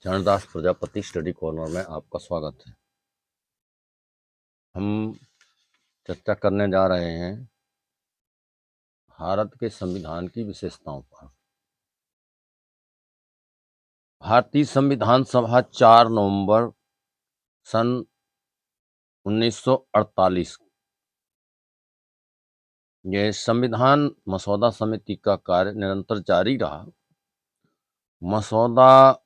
Charandas Prajapati study corner में आपका स्वागत है। हम चर्चा करने जा रहे हैं भारत के संविधान की विशेषताओं पर। भारतीय संविधान सभा 4 नवंबर सन 1948 ये संविधान मसौदा समिति का कार्य निरंतर जारी रहा। मसौदा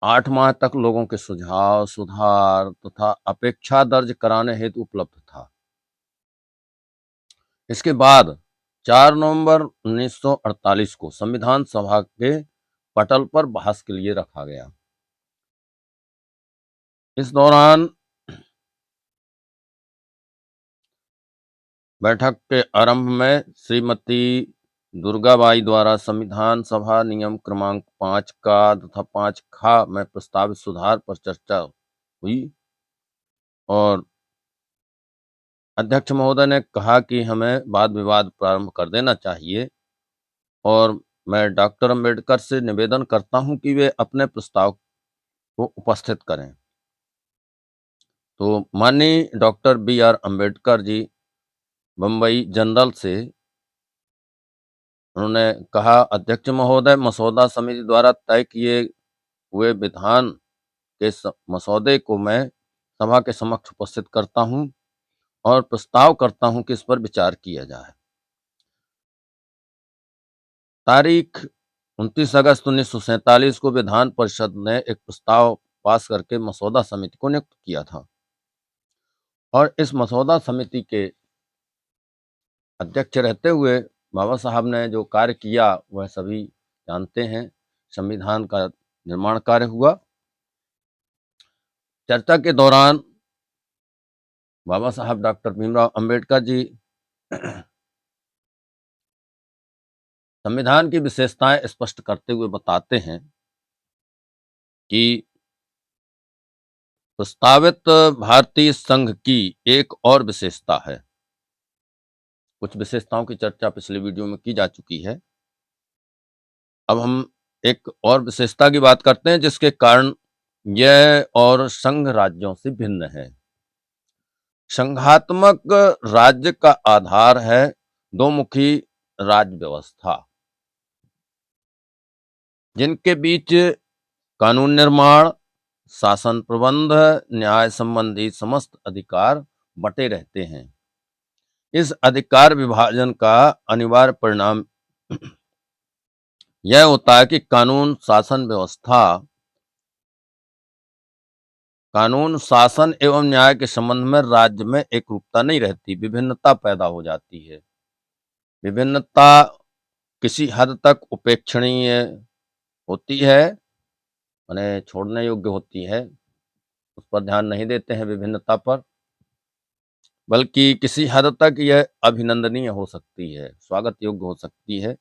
8 माह तक लोगों के सुझाव, सुधार तथा अपेक्षा दर्ज कराने हेतु उपलब्ध था। इसके बाद 4 नवंबर 1948 को संविधान सभा के पटल पर बहस के लिए रखा गया। इस दौरान बैठक के आरंभ में श्रीमती दुर्गाबाई द्वारा संविधान सभा नियम क्रमांक 5 का तथा 5 खा में प्रस्तावित सुधार पर चर्चा हुई और अध्यक्ष महोदय ने कहा कि हमें वाद विवाद प्रारंभ कर देना चाहिए और मैं डॉक्टर अंबेडकर से निवेदन करता हूं कि वे अपने प्रस्ताव को उपस्थित करें। तो माननीय doctor B R. Ambedkar ji Bombay general से उन्होंने कहा, अध्यक्ष महोदय, मसौदा समिति द्वारा तय किए हुए विधान के मसौदे को मैं सभा के समक्ष उपस्थित करता हूं और प्रस्ताव करता हूं कि इस पर विचार किया जाए। तारीख 29 अगस्त 1947 को विधान परिषद ने एक प्रस्ताव पास करके मसौदा समिति को नियुक्त किया था और इस मसौदा समिति के अध्यक्ष रहते हुए बाबा साहब ने जो कार्य किया वह सभी जानते हैं। संविधान का निर्माण कार्य हुआ। चर्चा के दौरान बाबा साहब डॉक्टर भीमराव अंबेडकर जी संविधान की विशेषताएं स्पष्ट करते हुए बताते हैं कि प्रस्तावित भारतीय संघ की एक और विशेषता है। कुछ विशेषताओं की चर्चा पिछले वीडियो में की जा चुकी है। अब हम एक और विशेषता की बात करते हैं जिसके कारण यह और संघ राज्यों से भिन्न है। संघात्मक राज्य का आधार है दोमुखी राज्य व्यवस्था, जिनके बीच कानून निर्माण, शासन प्रबंध, न्याय संबंधी समस्त अधिकार बटे रहते हैं। इस अधिकार विभाजन का अनिवार्य परिणाम यह होता है कि कानून शासन एवं न्याय के संबंध में राज्य में एकरूपता नहीं रहती, विभिन्नता पैदा हो जाती है। विभिन्नता किसी हद तक उपेक्षणीय होती है, माने छोड़ने योग्य होती है, उस पर ध्यान नहीं देते हैं विभिन्नता पर, बल्कि किसी हद तक यह अभिनंदनीय हो सकती है, स्वागत योग्य हो सकती है,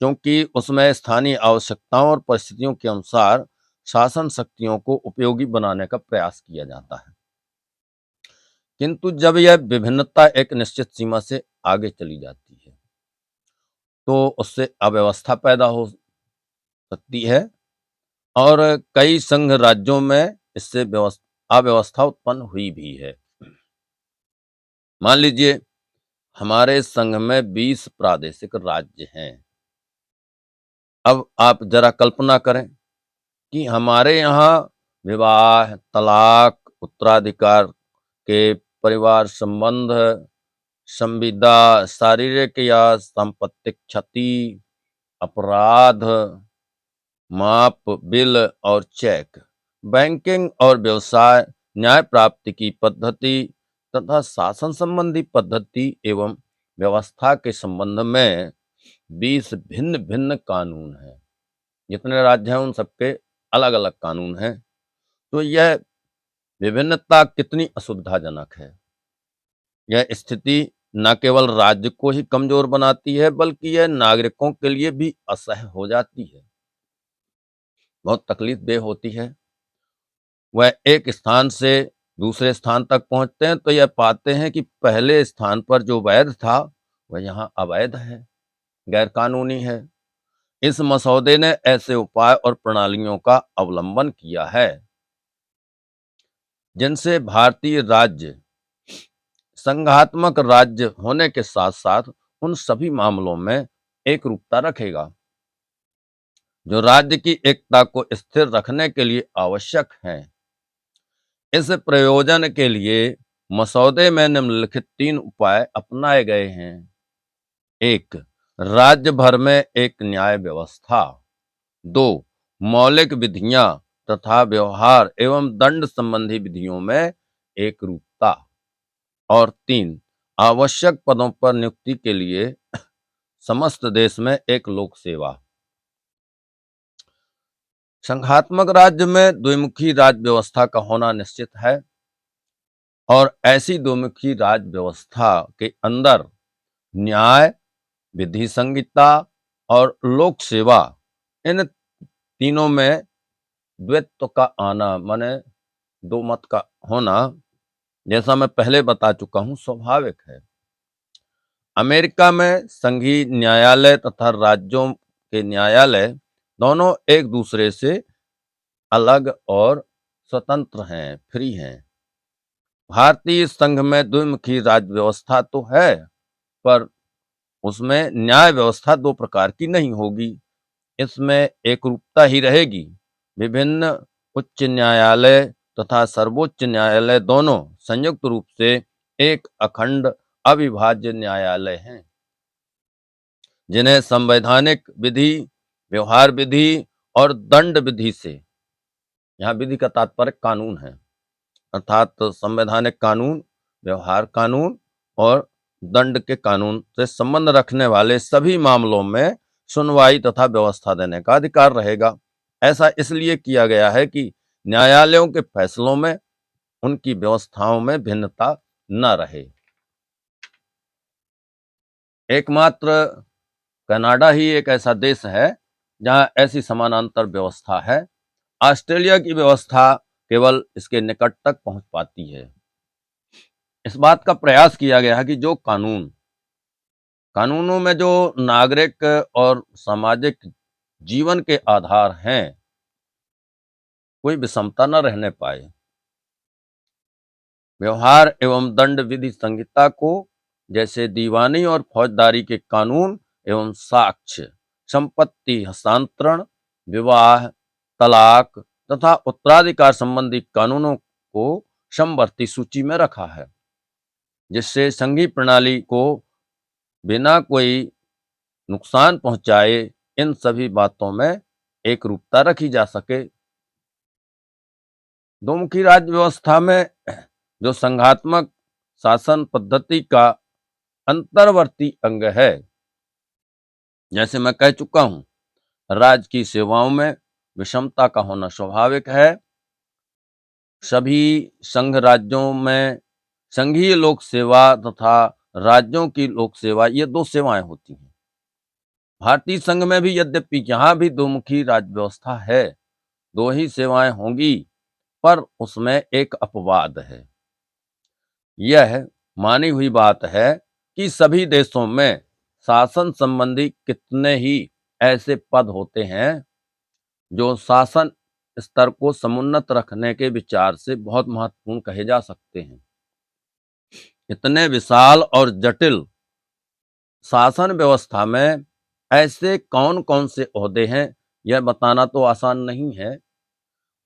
क्योंकि उसमें स्थानीय आवश्यकताओं और परिस्थितियों के अनुसार शासन शक्तियों को उपयोगी बनाने का प्रयास किया जाता है। किंतु जब यह विभिन्नता एक निश्चित सीमा से आगे चली जाती है तो उससे अव्यवस्था पैदा हो सकती है और कई संघ राज्यों में इससे अव्यवस्था उत्पन्न हुई भी है। मान लीजिए हमारे संघ में 20 प्रादेशिक राज्य हैं। अब आप जरा कल्पना करें कि हमारे यहाँ विवाह, तलाक, उत्तराधिकार के परिवार संबंध, संविदा, शारीरिक या सांपत्तिक क्षति, अपराध, माप, बिल और चेक, बैंकिंग और व्यवसाय, न्याय प्राप्ति की पद्धति तथा शासन संबंधी पद्धति एवं व्यवस्था के संबंध में 20 भिन्न भिन्न कानून हैं। जितने राज्य हैं उन सबके अलग अलग कानून हैं। तो यह विभिन्नता कितनी असुविधाजनक है। यह स्थिति न केवल राज्य को ही कमजोर बनाती है बल्कि यह नागरिकों के लिए भी असह्य हो जाती है, बहुत तकलीफदेह होती है। वह एक स्थान से दूसरे स्थान तक पहुंचते हैं तो यह पाते हैं कि पहले स्थान पर जो वैध था वह यहाँ अवैध है, गैर कानूनी है। इस मसौदे ने ऐसे उपाय और प्रणालियों का अवलंबन किया है जिनसे भारतीय राज्य संघात्मक राज्य होने के साथ साथ उन सभी मामलों में एकरूपता रखेगा जो राज्य की एकता को स्थिर रखने के लिए आवश्यक हैं। इस प्रयोजन के लिए मसौदे में निम्नलिखित 3 उपाय अपनाए गए हैं। 1. राज्य भर में एक न्याय व्यवस्था। 2. मौलिक विधियां तथा व्यवहार एवं दंड संबंधी विधियों में एकरूपता। और 3. आवश्यक पदों पर नियुक्ति के लिए समस्त देश में एक लोक सेवा। संघात्मक राज्य में द्विमुखी राज्य व्यवस्था का होना निश्चित है और ऐसी द्विमुखी राज्य व्यवस्था के अंदर न्याय, विधि संहिता और लोक सेवा, इन तीनों में द्वैत्व का आना माने दो मत का होना, जैसा मैं पहले बता चुका हूं, स्वाभाविक है। अमेरिका में संघीय न्यायालय तथा राज्यों के न्यायालय दोनों एक दूसरे से अलग और स्वतंत्र हैं, फ्री हैं। भारतीय संघ में द्विमुखी राज्य व्यवस्था तो है, पर उसमें न्याय व्यवस्था 2 प्रकार की नहीं होगी। इसमें एकरूपता ही रहेगी। विभिन्न उच्च न्यायालय तथा सर्वोच्च न्यायालय दोनों संयुक्त रूप से एक अखंड अविभाज्य न्यायालय हैं, जिन्हें संवैधानिक विधि, व्यवहार विधि और दंड विधि से, यहाँ विधि का तात्पर्य कानून है, अर्थात संवैधानिक कानून, व्यवहार कानून और दंड के कानून से संबंध रखने वाले सभी मामलों में सुनवाई तथा व्यवस्था देने का अधिकार रहेगा। ऐसा इसलिए किया गया है कि न्यायालयों के फैसलों में उनकी व्यवस्थाओं में भिन्नता न रहे। एकमात्र कनाडा ही एक ऐसा देश है जहां ऐसी समानांतर व्यवस्था है। ऑस्ट्रेलिया की व्यवस्था केवल इसके निकट तक पहुंच पाती है। इस बात का प्रयास किया गया है कि जो कानूनों में जो नागरिक और सामाजिक जीवन के आधार हैं, कोई विषमता न रहने पाए। व्यवहार एवं दंड विधि संहिता को जैसे दीवानी और फौजदारी के कानून एवं साक्ष्य, संपत्ति हस्तांतरण, विवाह, तलाक तथा उत्तराधिकार संबंधी कानूनों को समवर्ती सूची में रखा है, जिससे संघीय प्रणाली को बिना कोई नुकसान पहुंचाए इन सभी बातों में एकरूपता रखी जा सके। द्विमुखी राज्य व्यवस्था में जो संघात्मक शासन पद्धति का अंतर्वर्ती अंग है, जैसे मैं कह चुका हूं, राज्य की सेवाओं में विषमता का होना स्वाभाविक है। सभी संघ राज्यों में संघीय लोक सेवा तथा राज्यों की लोक सेवा, ये 2 सेवाएं होती हैं। भारतीय संघ में भी यद्यपि यहाँ भी द्विमुखी राज्य व्यवस्था है, 2 ही सेवाएं होंगी, पर उसमें एक अपवाद है। यह मानी हुई बात है कि सभी देशों में शासन संबंधी कितने ही ऐसे पद होते हैं जो शासन स्तर को समुन्नत रखने के विचार से बहुत महत्वपूर्ण कहे जा सकते हैं। इतने विशाल और जटिल शासन व्यवस्था में ऐसे कौन कौन से ओहदे हैं, यह बताना तो आसान नहीं है,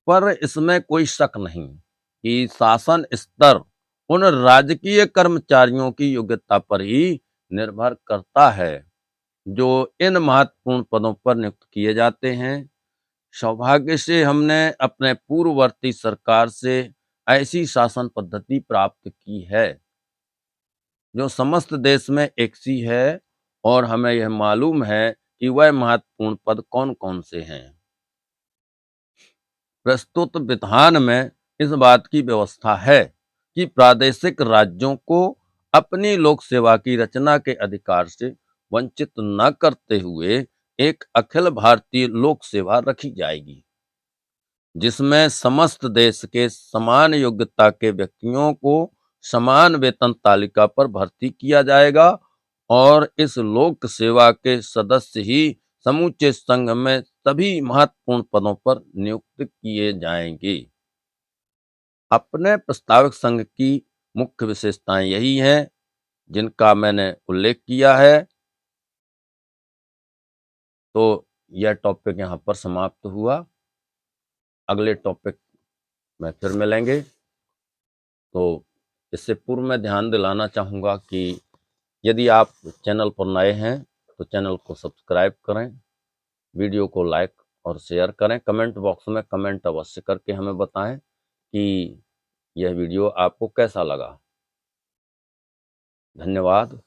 पर इसमें कोई शक नहीं कि शासन स्तर उन राजकीय कर्मचारियों की योग्यता पर ही निर्भर करता है जो इन महत्वपूर्ण पदों पर नियुक्त किए जाते हैं। सौभाग्य से हमने अपने पूर्ववर्ती सरकार से ऐसी शासन पद्धति प्राप्त की है जो समस्त देश में एक सी है और हमें यह मालूम है कि वह महत्वपूर्ण पद कौन कौन से हैं। प्रस्तुत विधान में इस बात की व्यवस्था है कि प्रादेशिक राज्यों को अपनी लोक सेवा की रचना के अधिकार से वंचित न करते हुए एक अखिल भारतीय लोक सेवा रखी जाएगी, जिसमें समस्त देश के समान योग्यता के व्यक्तियों को समान वेतन तालिका पर भर्ती किया जाएगा और इस लोक सेवा के सदस्य ही समूचे संघ में सभी महत्वपूर्ण पदों पर नियुक्त किए जाएंगे। अपने प्रस्तावित संघ की मुख्य विशेषताएं यही हैं जिनका मैंने उल्लेख किया है। तो यह टॉपिक यहाँ पर समाप्त हुआ। अगले टॉपिक में फिर मिलेंगे। तो इससे पूर्व मैं ध्यान दिलाना चाहूँगा कि यदि आप चैनल पर नए हैं तो चैनल को सब्सक्राइब करें, वीडियो को लाइक और शेयर करें, कमेंट बॉक्स में कमेंट अवश्य करके हमें बताएं कि यह वीडियो आपको कैसा लगा। धन्यवाद।